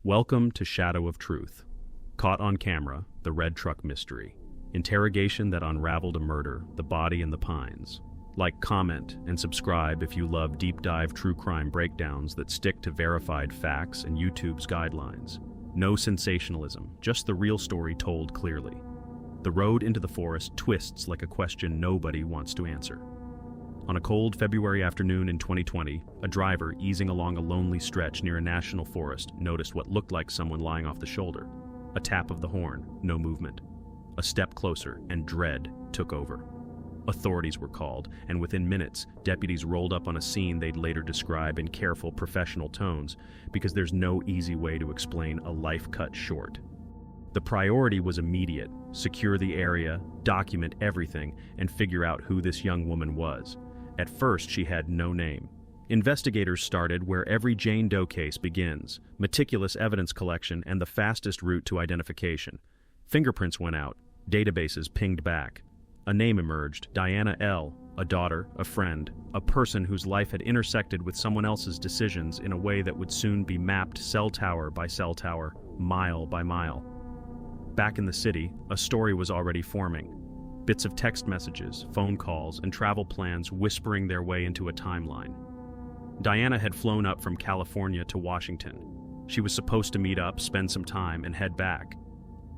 Welcome to Shadow of Truth. Caught on camera, the red truck mystery. Interrogation that unraveled a murder, the body in the pines. Like, comment, and subscribe if you love deep dive true crime breakdowns that stick to verified facts and YouTube's guidelines. No sensationalism, just the real story told clearly. The road into the forest twists like a question nobody wants to answer. On a cold February afternoon in 2020, a driver easing along a lonely stretch near a national forest noticed what looked like someone lying off the shoulder. A tap of the horn, no movement. A step closer, and dread took over. Authorities were called, and within minutes, deputies rolled up on a scene they'd later describe in careful professional tones, because there's no easy way to explain a life cut short. The priority was immediate: secure the area, document everything, and figure out who this young woman was. At first, she had no name. Investigators started where every Jane Doe case begins: meticulous evidence collection and the fastest route to identification. Fingerprints went out, databases pinged back. A name emerged: Diana L., a daughter, a friend, a person whose life had intersected with someone else's decisions in a way that would soon be mapped cell tower by cell tower, mile by mile. Back in the city, a story was already forming. Bits of text messages, phone calls, and travel plans whispering their way into a timeline. Diana had flown up from California to Washington. She was supposed to meet up, spend some time, and head back.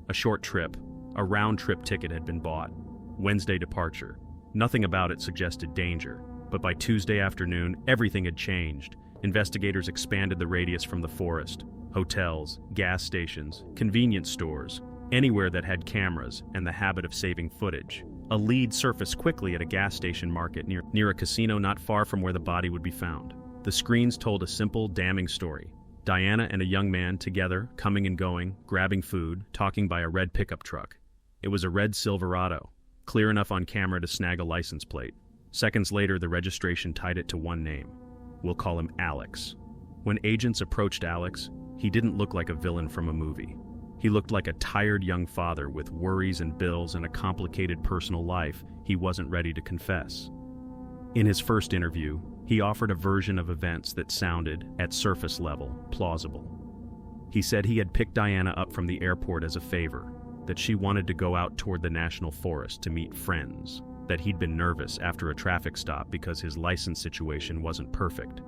A short trip, a round-trip ticket had been bought. Wednesday departure. Nothing about it suggested danger, but by Tuesday afternoon, everything had changed. Investigators expanded the radius from the forest. Hotels, gas stations, convenience stores, anywhere that had cameras and the habit of saving footage. A lead surfaced quickly at a gas station market near a casino not far from where the body would be found. The screens told a simple, damning story. Diana and a young man together, coming and going, grabbing food, talking by a red pickup truck. It was a red Silverado, clear enough on camera to snag a license plate. Seconds later, the registration tied it to one name. We'll call him Alex. When agents approached Alex, he didn't look like a villain from a movie. He looked like a tired young father with worries and bills and a complicated personal life he wasn't ready to confess. In his first interview, he offered a version of events that sounded, at surface level, plausible. He said he had picked Diana up from the airport as a favor, that she wanted to go out toward the national forest to meet friends, that he'd been nervous after a traffic stop because his license situation wasn't perfect.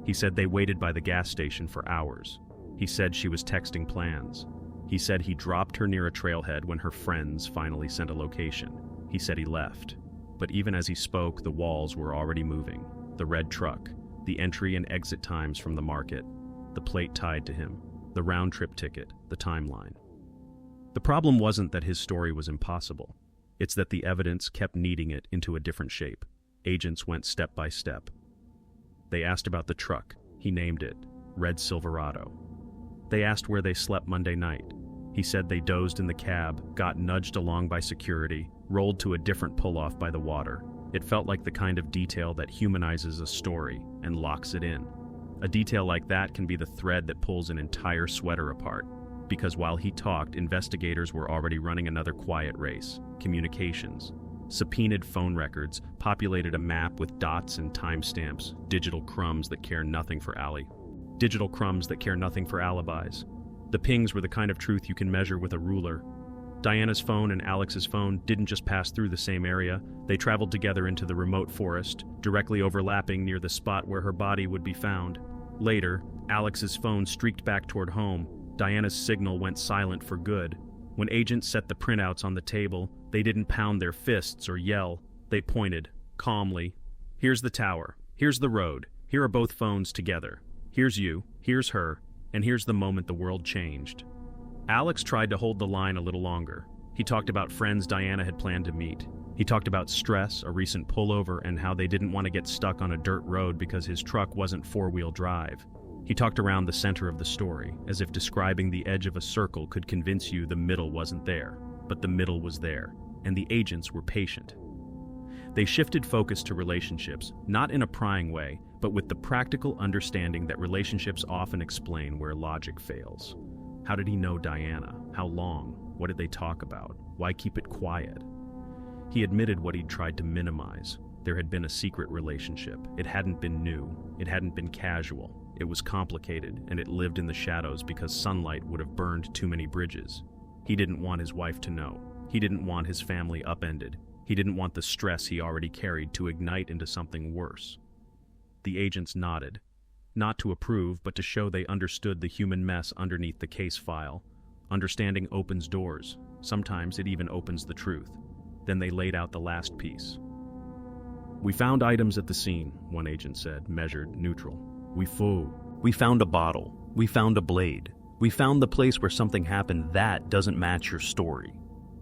He said they waited by the gas station for hours. He said she was texting plans. He said he dropped her near a trailhead when her friends finally sent a location. He said he left. But even as he spoke, the walls were already moving. The red truck, the entry and exit times from the market, the plate tied to him, the round-trip ticket, the timeline. The problem wasn't that his story was impossible. It's that the evidence kept kneading it into a different shape. Agents went step by step. They asked about the truck. He named it Red Silverado. They asked where they slept Monday night. He said they dozed in the cab, got nudged along by security, rolled to a different pull-off by the water. It felt like the kind of detail that humanizes a story and locks it in. A detail like that can be the thread that pulls an entire sweater apart. Because while he talked, investigators were already running another quiet race: communications. Subpoenaed phone records populated a map with dots and timestamps, digital crumbs that care nothing for alibis. The pings were the kind of truth you can measure with a ruler. Diana's phone and Alex's phone didn't just pass through the same area, they traveled together into the remote forest, directly overlapping near the spot where her body would be found. Later, Alex's phone streaked back toward home. Diana's signal went silent for good. When agents set the printouts on the table, they didn't pound their fists or yell. They pointed, calmly. Here's the tower. Here's the road. Here are both phones together. Here's you, here's her, and here's the moment the world changed. Alex tried to hold the line a little longer. He talked about friends Diana had planned to meet. He talked about stress, a recent pullover, and how they didn't want to get stuck on a dirt road because his truck wasn't four-wheel drive. He talked around the center of the story, as if describing the edge of a circle could convince you the middle wasn't there. But the middle was there, and the agents were patient. They shifted focus to relationships, not in a prying way, but with the practical understanding that relationships often explain where logic fails. How did he know Diana? How long? What did they talk about? Why keep it quiet? He admitted what he'd tried to minimize. There had been a secret relationship. It hadn't been new. It hadn't been casual. It was complicated, and it lived in the shadows because sunlight would have burned too many bridges. He didn't want his wife to know. He didn't want his family upended. He didn't want the stress he already carried to ignite into something worse. The agents nodded, not to approve, but to show they understood the human mess underneath the case file. Understanding opens doors. Sometimes it even opens the truth. Then they laid out the last piece. "We found items at the scene," one agent said, measured, neutral. We found a bottle. We found a blade. We found the place where something happened that doesn't match your story."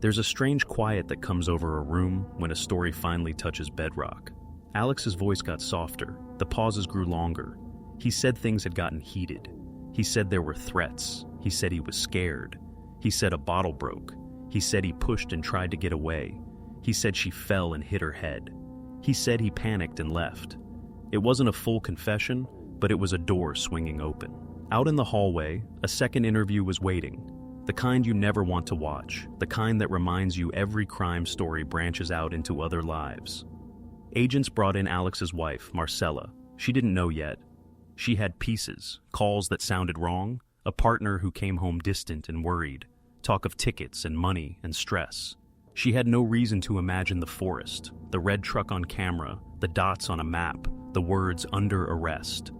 There's a strange quiet that comes over a room when a story finally touches bedrock. Alex's voice got softer. The pauses grew longer. He said things had gotten heated. He said there were threats. He said he was scared. He said a bottle broke. He said he pushed and tried to get away. He said she fell and hit her head. He said he panicked and left. It wasn't a full confession, but it was a door swinging open. Out in the hallway, a second interview was waiting. The kind you never want to watch, the kind that reminds you every crime story branches out into other lives. Agents brought in Alex's wife, Marcella. She didn't know yet. She had pieces, calls that sounded wrong, a partner who came home distant and worried, talk of tickets and money and stress. She had no reason to imagine the forest, the red truck on camera, the dots on a map, the words "under arrest."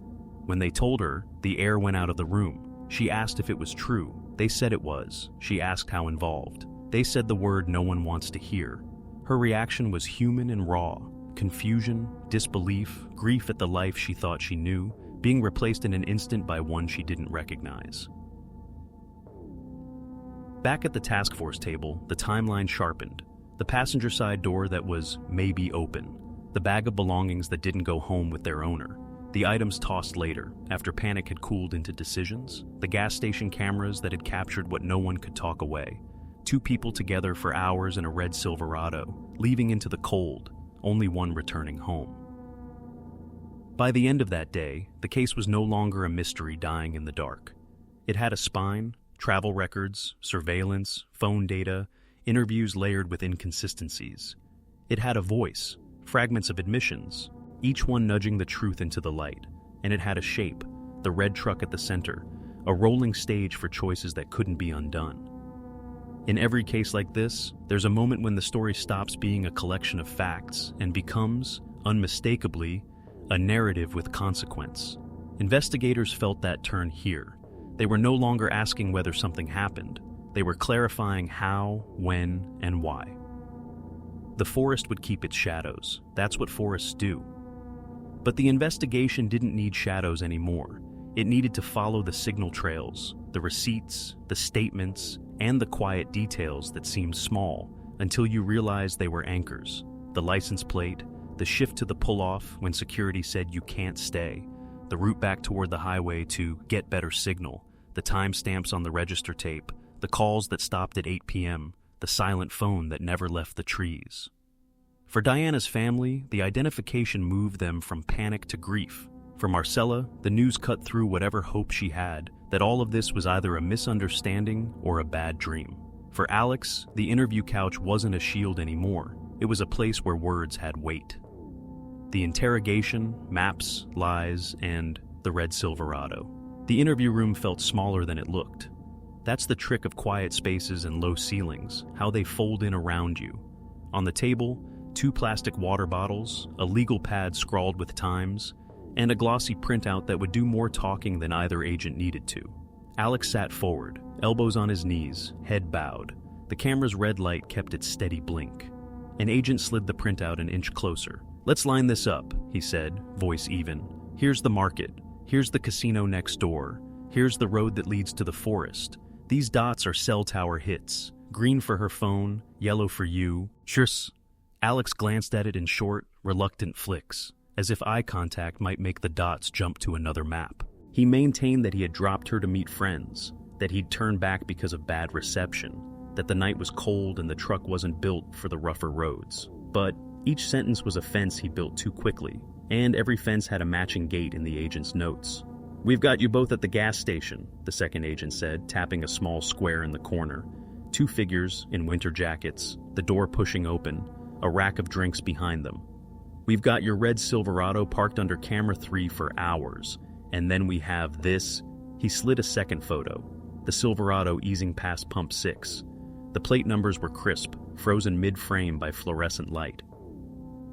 When they told her, the air went out of the room. She asked if it was true. They said it was. She asked how involved. They said the word no one wants to hear. Her reaction was human and raw. Confusion, disbelief, grief at the life she thought she knew, being replaced in an instant by one she didn't recognize. Back at the task force table, the timeline sharpened. The passenger side door that was maybe open. The bag of belongings that didn't go home with their owner. The items tossed later, after panic had cooled into decisions. The gas station cameras that had captured what no one could talk away. Two people together for hours in a red Silverado, leaving into the cold, only one returning home. By the end of that day, the case was no longer a mystery dying in the dark. It had a spine, travel records, surveillance, phone data, interviews layered with inconsistencies. It had a voice, fragments of admissions, each one nudging the truth into the light. And it had a shape, the red truck at the center, a rolling stage for choices that couldn't be undone. In every case like this, there's a moment when the story stops being a collection of facts and becomes, unmistakably, a narrative with consequence. Investigators felt that turn here. They were no longer asking whether something happened. They were clarifying how, when, and why. The forest would keep its shadows. That's what forests do. But the investigation didn't need shadows anymore. It needed to follow the signal trails, the receipts, the statements, and the quiet details that seemed small until you realized they were anchors. The license plate, the shift to the pull-off when security said you can't stay, the route back toward the highway to get better signal, the timestamps on the register tape, the calls that stopped at 8 p.m., the silent phone that never left the trees. For Diana's family, the identification moved them from panic to grief. For Marcella, the news cut through whatever hope she had that all of this was either a misunderstanding or a bad dream. For Alex, the interview couch wasn't a shield anymore. It was a place where words had weight. The interrogation, maps, lies, and the red Silverado. The interview room felt smaller than it looked. That's the trick of quiet spaces and low ceilings, how they fold in around you. On the table, 2 plastic water bottles, a legal pad scrawled with times, and a glossy printout that would do more talking than either agent needed to. Alex sat forward, elbows on his knees, head bowed. The camera's red light kept its steady blink. An agent slid the printout an inch closer. "Let's line this up," he said, voice even. "Here's the market. Here's the casino next door. Here's the road that leads to the forest. These dots are cell tower hits. Green for her phone, yellow for you. Cheers." Alex glanced at it in short, reluctant flicks, as if eye contact might make the dots jump to another map. He maintained that he had dropped her to meet friends, that he'd turned back because of bad reception, that the night was cold and the truck wasn't built for the rougher roads. But each sentence was a fence he built too quickly, and every fence had a matching gate in the agent's notes. "We've got you both at the gas station," the second agent said, tapping a small square in the corner. 2 figures in winter jackets, the door pushing open, a rack of drinks behind them. "We've got your red Silverado parked under camera 3 for hours. And then we have this. He slid a second photo, the Silverado easing past pump 6. The plate numbers were crisp, frozen mid-frame by fluorescent light.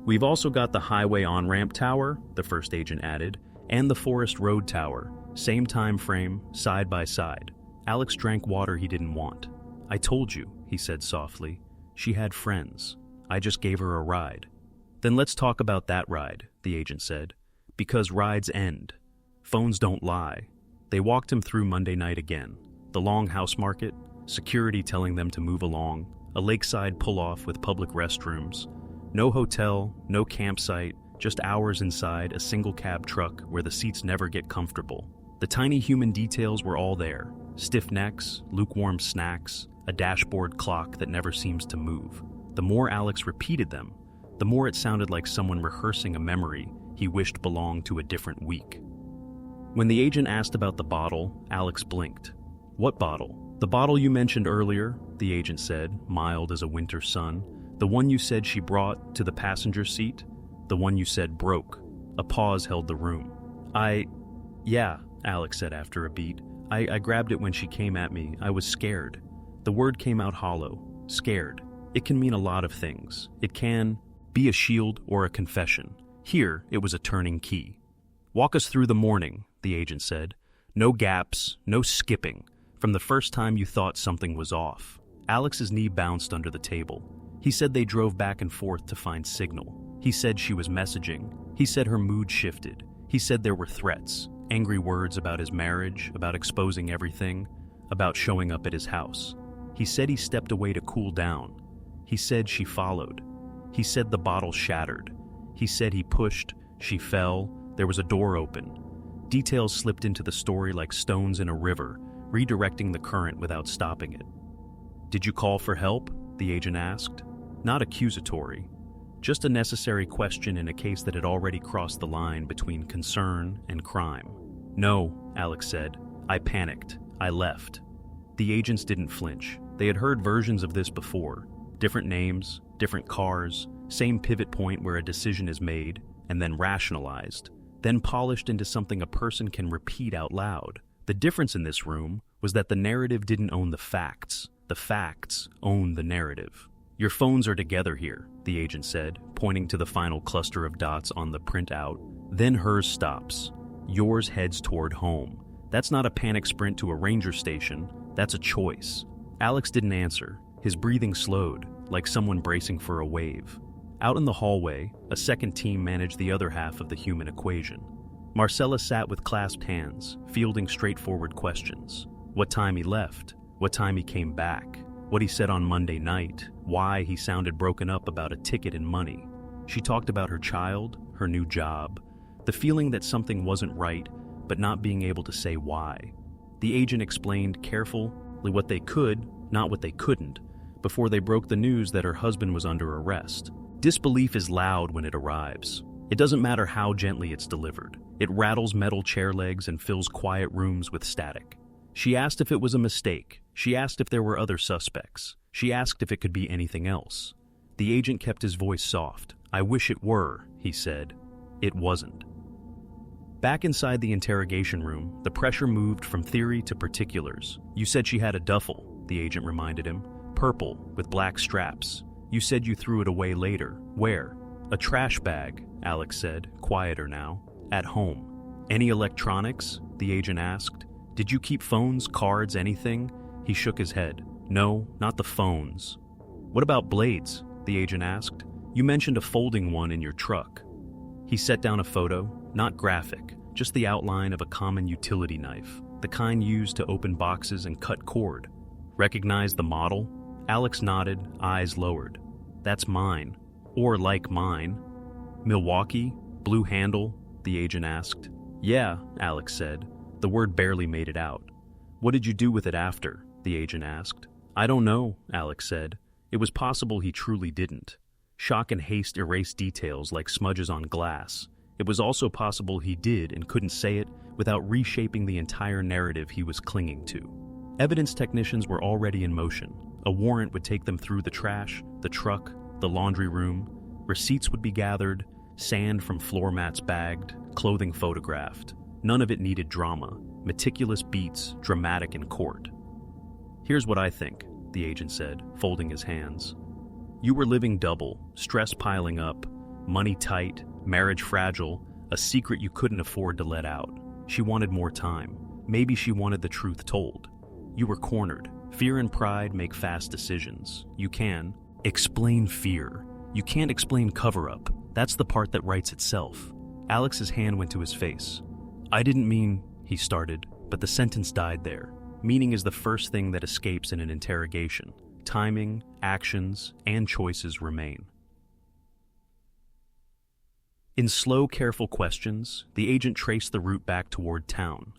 We've also got the highway on-ramp tower, the first agent added, and the Forest Road tower, same time frame, side by side. Alex drank water he didn't want. I told you, he said softly. She had friends. I just gave her a ride. Then let's talk about that ride, the agent said. Because rides end. Phones don't lie. They walked him through Monday night again. The long house market, security telling them to move along, a lakeside pull-off with public restrooms. No hotel, no campsite, just hours inside a single cab truck where the seats never get comfortable. The tiny human details were all there. Stiff necks, lukewarm snacks, a dashboard clock that never seems to move. The more Alex repeated them, the more it sounded like someone rehearsing a memory he wished belonged to a different week. When the agent asked about the bottle, Alex blinked. What bottle? The bottle you mentioned earlier, the agent said, mild as a winter sun. The one you said she brought to the passenger seat? The one you said broke. A pause held the room. Yeah, Alex said after a beat. I grabbed it when she came at me. I was scared. The word came out hollow. Scared. It can mean a lot of things. It can be a shield or a confession. Here, it was a turning key. Walk us through the morning, the agent said. No gaps, no skipping. From the first time you thought something was off. Alex's knee bounced under the table. He said they drove back and forth to find signal. He said she was messaging. He said her mood shifted. He said there were threats, angry words about his marriage, about exposing everything, about showing up at his house. He said he stepped away to cool down. He said she followed. He said the bottle shattered. He said he pushed, she fell, there was a door open. Details slipped into the story like stones in a river, redirecting the current without stopping it. Did you call for help? The agent asked. Not accusatory. Just a necessary question in a case that had already crossed the line between concern and crime. No, Alex said. I panicked. I left. The agents didn't flinch. They had heard versions of this before. Different names, different cars, same pivot point where a decision is made, and then rationalized, then polished into something a person can repeat out loud. The difference in this room was that the narrative didn't own the facts. The facts owned the narrative. Your phones are together here, the agent said, pointing to the final cluster of dots on the printout. Then hers stops. Yours heads toward home. That's not a panic sprint to a ranger station. That's a choice. Alex didn't answer. His breathing slowed, like someone bracing for a wave. Out in the hallway, a second team managed the other half of the human equation. Marcella sat with clasped hands, fielding straightforward questions. What time he left, what time he came back, what he said on Monday night, why he sounded broken up about a ticket and money. She talked about her child, her new job, the feeling that something wasn't right, but not being able to say why. The agent explained carefully what they could, not what they couldn't, before they broke the news that her husband was under arrest. Disbelief is loud when it arrives. It doesn't matter how gently it's delivered. It rattles metal chair legs and fills quiet rooms with static. She asked if it was a mistake. She asked if there were other suspects. She asked if it could be anything else. The agent kept his voice soft. I wish it were, he said. It wasn't. Back inside the interrogation room, the pressure moved from theory to particulars. You said she had a duffel, the agent reminded him. Purple, with black straps. You said you threw it away later. Where? A trash bag, Alex said, quieter now. At home. Any electronics? The agent asked. Did you keep phones, cards, anything? He shook his head. No, not the phones. What about blades? The agent asked. You mentioned a folding one in your truck. He set down a photo, not graphic, just the outline of a common utility knife, the kind used to open boxes and cut cord. Recognize the model? Alex nodded, eyes lowered. That's mine. Or like mine. Milwaukee? Blue handle? The agent asked. Yeah, Alex said. The word barely made it out. What did you do with it after? The agent asked. I don't know, Alex said. It was possible he truly didn't. Shock and haste erased details like smudges on glass. It was also possible he did and couldn't say it without reshaping the entire narrative he was clinging to. Evidence technicians were already in motion. A warrant would take them through the trash, the truck, the laundry room. Receipts would be gathered, sand from floor mats bagged, clothing photographed. None of it needed drama, meticulous beats, dramatic in court. "Here's what I think," the agent said, folding his hands. "You were living double, stress piling up, money tight, marriage fragile, a secret you couldn't afford to let out. She wanted more time. Maybe she wanted the truth told. You were cornered. Fear and pride make fast decisions. You can explain fear. You can't explain cover-up. That's the part that writes itself." Alex's hand went to his face. "I didn't mean," he started, but the sentence died there. Meaning is the first thing that escapes in an interrogation. Timing, actions, and choices remain. In slow, careful questions, the agent traced the route back toward town.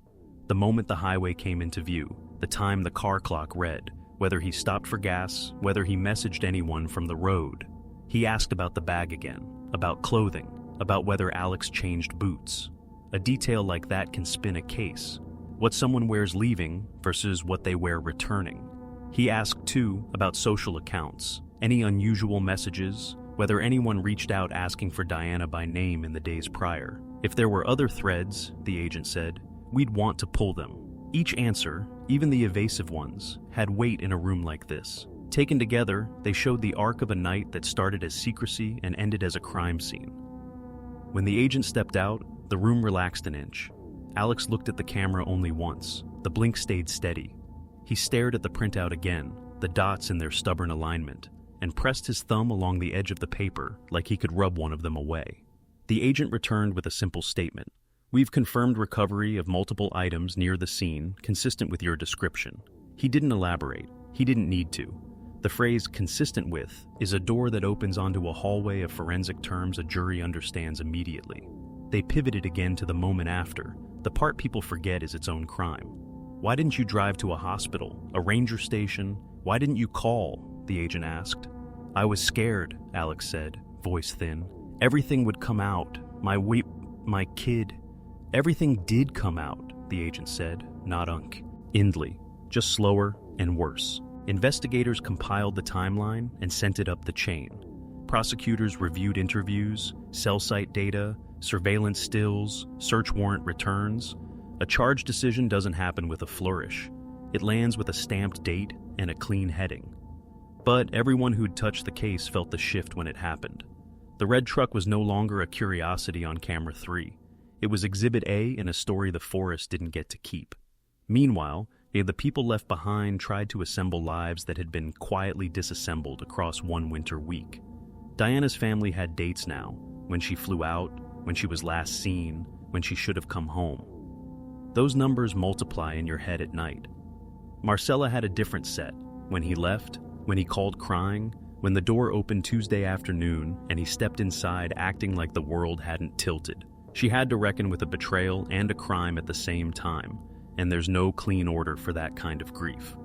The moment the highway came into view, the time the car clock read, whether he stopped for gas, whether he messaged anyone from the road. He asked about the bag again, about clothing, about whether Alex changed boots. A detail like that can spin a case. What someone wears leaving versus what they wear returning. He asked, too, about social accounts, any unusual messages, whether anyone reached out asking for Diana by name in the days prior. If there were other threads, the agent said, we'd want to pull them. Each answer, even the evasive ones, had weight in a room like this. Taken together, they showed the arc of a night that started as secrecy and ended as a crime scene. When the agent stepped out, the room relaxed an inch. Alex looked at the camera only once. The blink stayed steady. He stared at the printout again, the dots in their stubborn alignment, and pressed his thumb along the edge of the paper like he could rub one of them away. The agent returned with a simple statement. "We've confirmed recovery of multiple items near the scene, consistent with your description." He didn't elaborate. He didn't need to. The phrase "consistent with" is a door that opens onto a hallway of forensic terms a jury understands immediately. They pivoted again to the moment after. The part people forget is its own crime. "Why didn't you drive to a hospital, a ranger station? Why didn't you call?" the agent asked. "I was scared," Alex said, voice thin. "Everything would come out. My kid." "Everything did come out," the agent said, not Indley, just slower and worse. Investigators compiled the timeline and sent it up the chain. Prosecutors reviewed interviews, cell site data, surveillance stills, search warrant returns. A charge decision doesn't happen with a flourish. It lands with a stamped date and a clean heading. But everyone who'd touched the case felt the shift when it happened. The red truck was no longer a curiosity on camera 3. It was Exhibit A in a story the forest didn't get to keep. Meanwhile, the people left behind tried to assemble lives that had been quietly disassembled across one winter week. Diana's family had dates now, when she flew out, when she was last seen, when she should have come home. Those numbers multiply in your head at night. Marcella had a different set. When he left, when he called crying, when the door opened Tuesday afternoon and he stepped inside acting like the world hadn't tilted. She had to reckon with a betrayal and a crime at the same time, and there's no clean order for that kind of grief.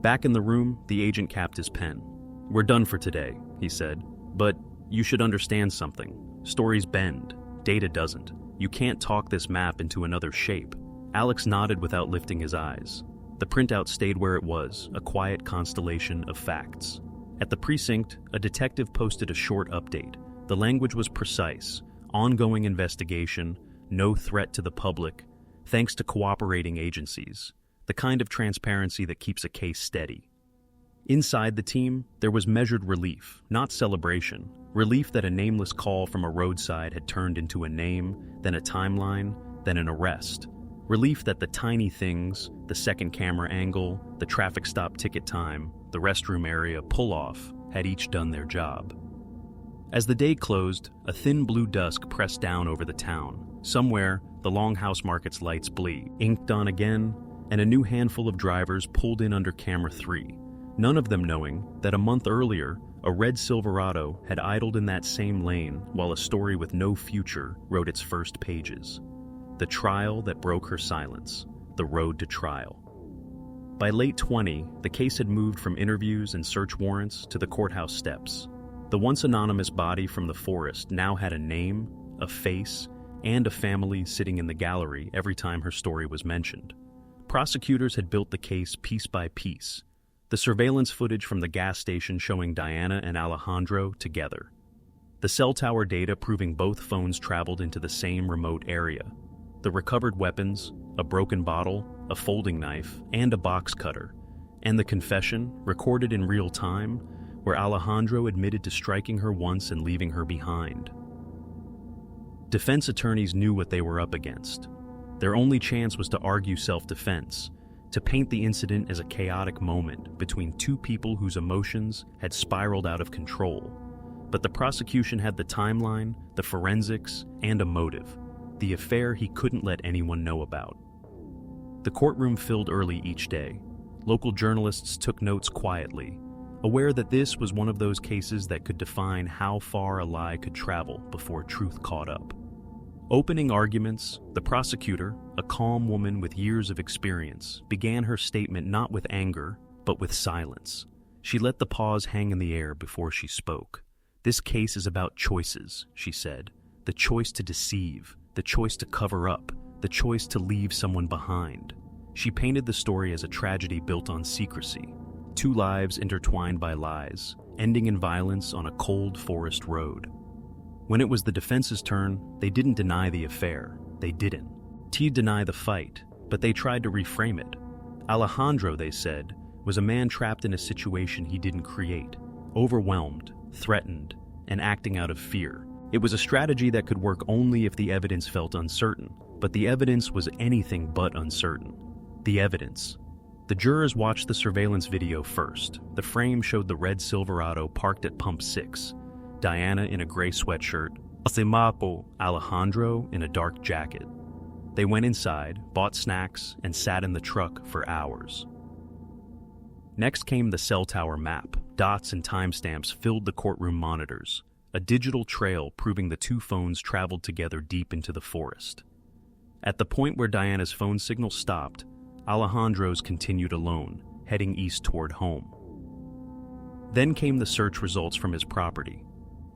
Back in the room, the agent capped his pen. "We're done for today," he said, "but you should understand something. Stories bend. Data doesn't. You can't talk this map into another shape." Alex nodded without lifting his eyes. The printout stayed where it was, a quiet constellation of facts. At the precinct, a detective posted a short update. The language was precise. Ongoing investigation, no threat to the public, thanks to cooperating agencies. The kind of transparency that keeps a case steady. Inside the team, there was measured relief, not celebration. Relief that a nameless call from a roadside had turned into a name, then a timeline, then an arrest. Relief that the tiny things, the second camera angle, the traffic stop ticket time, the restroom area pull-off, had each done their job. As the day closed, a thin blue dusk pressed down over the town. Somewhere, the Longhouse Market's lights inked on again, and a new handful of drivers pulled in under camera 3, none of them knowing that a month earlier, a red Silverado had idled in that same lane while a story with no future wrote its first pages. The trial that broke her silence, the road to trial. By late 20, the case had moved from interviews and search warrants to the courthouse steps. The once anonymous body from the forest now had a name, a face, and a family sitting in the gallery every time her story was mentioned. Prosecutors had built the case piece by piece. The surveillance footage from the gas station showing Diana and Alejandro together. The cell tower data proving both phones traveled into the same remote area. The recovered weapons, a broken bottle, a folding knife, and a box cutter, and the confession, recorded in real time, where Alejandro admitted to striking her once and leaving her behind. Defense attorneys knew what they were up against. Their only chance was to argue self-defense, to paint the incident as a chaotic moment between two people whose emotions had spiraled out of control. But the prosecution had the timeline, the forensics, and a motive, the affair he couldn't let anyone know about. The courtroom filled early each day. Local journalists took notes quietly, aware that this was one of those cases that could define how far a lie could travel before truth caught up. Opening arguments, the prosecutor, a calm woman with years of experience, began her statement not with anger, but with silence. She let the pause hang in the air before she spoke. "This case is about choices," she said. "The choice to deceive, the choice to cover up, the choice to leave someone behind." She painted the story as a tragedy built on secrecy. Two lives intertwined by lies, ending in violence on a cold forest road. When it was the defense's turn, they didn't deny the affair. They didn't. Deny the fight, but they tried to reframe it. Alejandro, they said, was a man trapped in a situation he didn't create, overwhelmed, threatened, and acting out of fear. It was a strategy that could work only if the evidence felt uncertain, but the evidence was anything but uncertain. The evidence. The jurors watched the surveillance video first. The frame showed the red Silverado parked at Pump 6, Diana in a gray sweatshirt, Alejandro in a dark jacket. They went inside, bought snacks, and sat in the truck for hours. Next came the cell tower map. Dots and timestamps filled the courtroom monitors, a digital trail proving the two phones traveled together deep into the forest. At the point where Diana's phone signal stopped, Alejandro's continued alone, heading east toward home. Then came the search results from his property.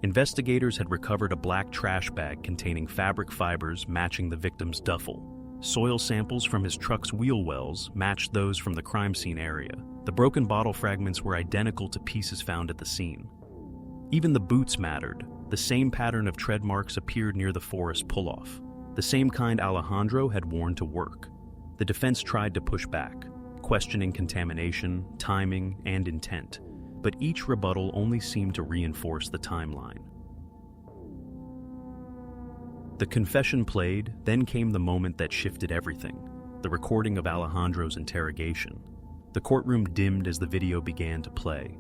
Investigators had recovered a black trash bag containing fabric fibers matching the victim's duffel. Soil samples from his truck's wheel wells matched those from the crime scene area. The broken bottle fragments were identical to pieces found at the scene. Even the boots mattered. The same pattern of tread marks appeared near the forest pull-off, the same kind Alejandro had worn to work. The defense tried to push back, questioning contamination, timing, and intent, but each rebuttal only seemed to reinforce the timeline. The confession played, then came the moment that shifted everything, the recording of Alejandro's interrogation. The courtroom dimmed as the video began to play.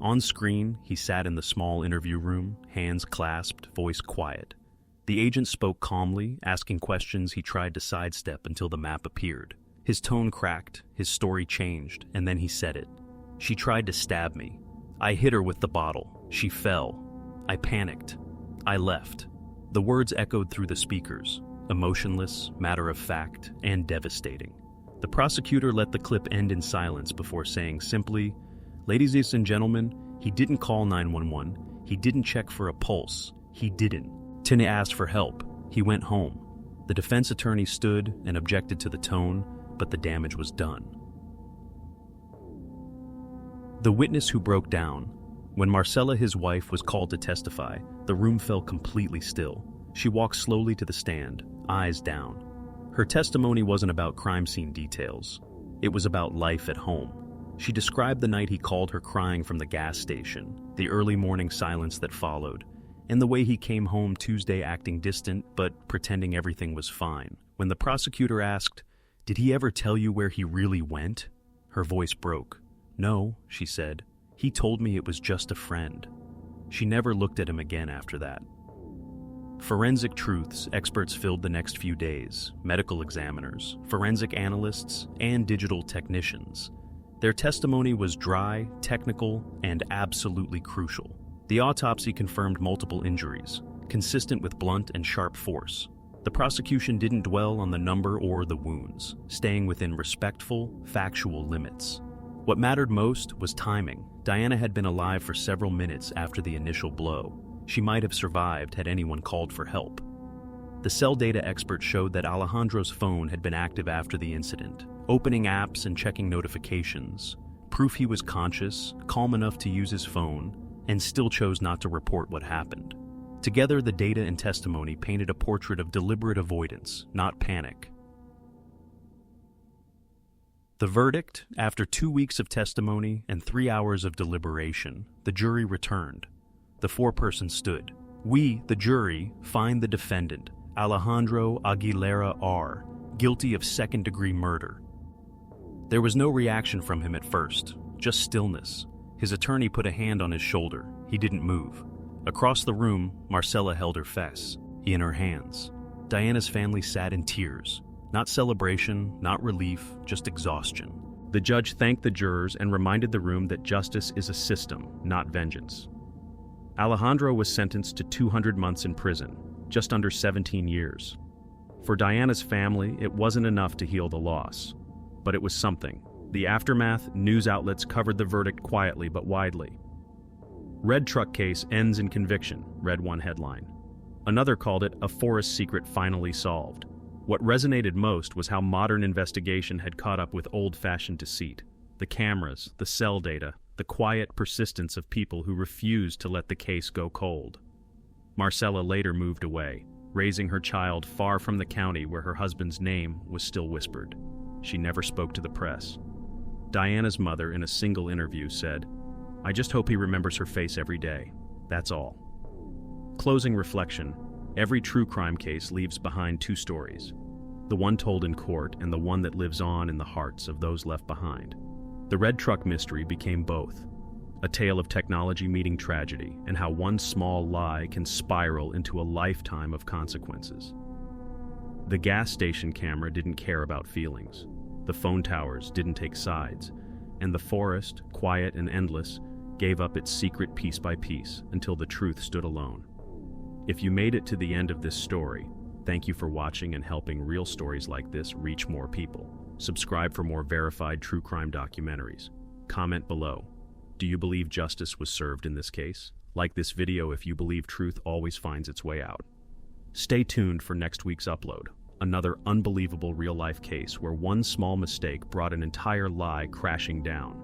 On screen, he sat in the small interview room, hands clasped, voice quiet. The agent spoke calmly, asking questions he tried to sidestep until the map appeared. His tone cracked, his story changed, and then he said it. "She tried to stab me. I hit her with the bottle. She fell. I panicked. I left." The words echoed through the speakers, emotionless, matter-of-fact, and devastating. The prosecutor let the clip end in silence before saying simply, "Ladies and gentlemen, he didn't call 911. He didn't check for a pulse. He didn't. Tina asked for help. He went home." The defense attorney stood and objected to the tone, but the damage was done. The witness who broke down. When Marcela, his wife, was called to testify, the room fell completely still. She walked slowly to the stand, eyes down. Her testimony wasn't about crime scene details. It was about life at home. She described the night he called her crying from the gas station, the early morning silence that followed, and the way he came home Tuesday acting distant but pretending everything was fine. When the prosecutor asked, "Did he ever tell you where he really went?" her voice broke. "No," she said. "He told me it was just a friend." She never looked at him again after that. Forensic truths experts filled the next few days, medical examiners, forensic analysts, and digital technicians. Their testimony was dry, technical, and absolutely crucial. The autopsy confirmed multiple injuries, consistent with blunt and sharp force. The prosecution didn't dwell on the number or the wounds, staying within respectful, factual limits. What mattered most was timing. Diana had been alive for several minutes after the initial blow. She might have survived had anyone called for help. The cell data expert showed that Alejandro's phone had been active after the incident, opening apps and checking notifications, proof he was conscious, calm enough to use his phone, and still chose not to report what happened. Together, the data and testimony painted a portrait of deliberate avoidance, not panic. The verdict, after 2 weeks of testimony and 3 hours of deliberation, the jury returned. The foreperson stood. We, the jury, find the defendant, Alejandro Aguilera R., guilty of second-degree murder. There was no reaction from him at first, just stillness. His attorney put a hand on his shoulder. He didn't move. Across the room, Marcella held her fess, he in her hands. Diana's family sat in tears. Not celebration, not relief, just exhaustion. The judge thanked the jurors and reminded the room that justice is a system, not vengeance. Alejandro was sentenced to 200 months in prison, just under 17 years. For Diana's family, it wasn't enough to heal the loss, but it was something. The aftermath, news outlets covered the verdict quietly but widely. Red truck case ends in conviction, read one headline. Another called it a forest secret finally solved. What resonated most was how modern investigation had caught up with old-fashioned deceit. The cameras, the cell data, the quiet persistence of people who refused to let the case go cold. Marcella later moved away, raising her child far from the county where her husband's name was still whispered. She never spoke to the press. Diana's mother, in a single interview, said, "I just hope he remembers her face every day. That's all." Closing reflection, every true crime case leaves behind two stories. The one told in court and the one that lives on in the hearts of those left behind. The red truck mystery became both. A tale of technology meeting tragedy and how one small lie can spiral into a lifetime of consequences. The gas station camera didn't care about feelings. The phone towers didn't take sides. And the forest, quiet and endless, gave up its secret piece by piece until the truth stood alone. If you made it to the end of this story, thank you for watching and helping real stories like this reach more people. Subscribe for more verified true crime documentaries. Comment below. Do you believe justice was served in this case? Like this video if you believe truth always finds its way out. Stay tuned for next week's upload. Another unbelievable real-life case where one small mistake brought an entire lie crashing down.